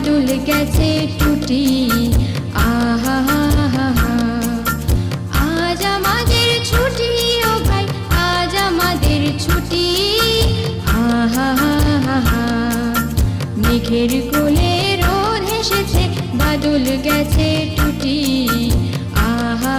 বাদল গেছে টুটি। আহা আজ আমাদের ছুটি ও ভাই, আজ আমাদের ছুটি। আহা মেঘের কোলে রোদ হেসেছে, বাদল গেছে টুটি। আহা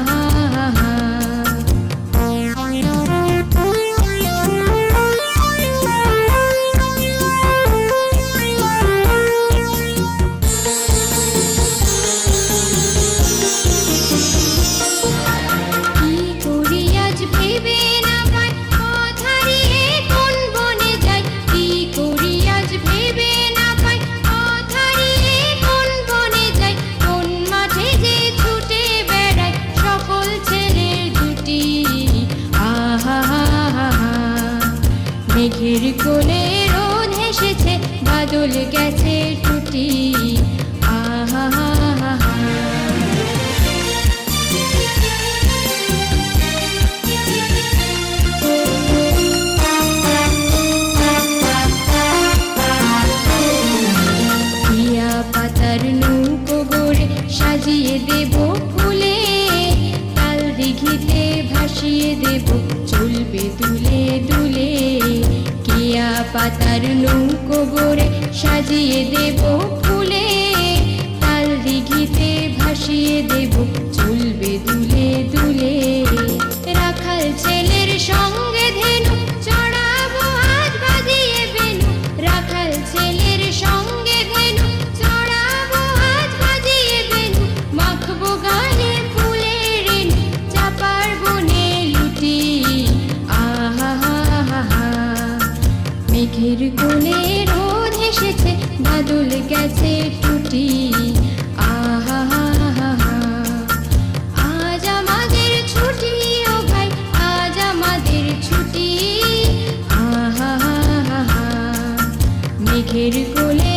মেঘের কোলে রোদ হেসেছে, বাদল গেছে টুটি। আহা টিয়া পাতার নৌকো গড়ে সাজিয়ে দেব ফুলে, তাল দিঘিতে ভাসিয়ে দেব চলবে দুলে দুলে। টিয়া পাতার নৌকো গড়ে সাজিয়ে দেব ফুলে, তাল দিঘিতে ভাসিয়ে দেব চলবে দুলে দুলে। রাখাল ছেলের সঙ্গে ধেনু চড়াবো হাত বাঁধিয়ে বেনু, রাখাল ছেলের সঙ্গে ধেনু চড়াবো হাত বাঁধিয়ে বেনু। মাখবো গানে ফুলের রেণু, চাপার বনে লুটি। আহা মেঘের কোলে রোদ হেসেছে, বাদল গেছে টুটি। আহা আজ আমাদের ছুটি ও ভাই, আজ আমাদের ছুটি। আহা মেঘের কোলে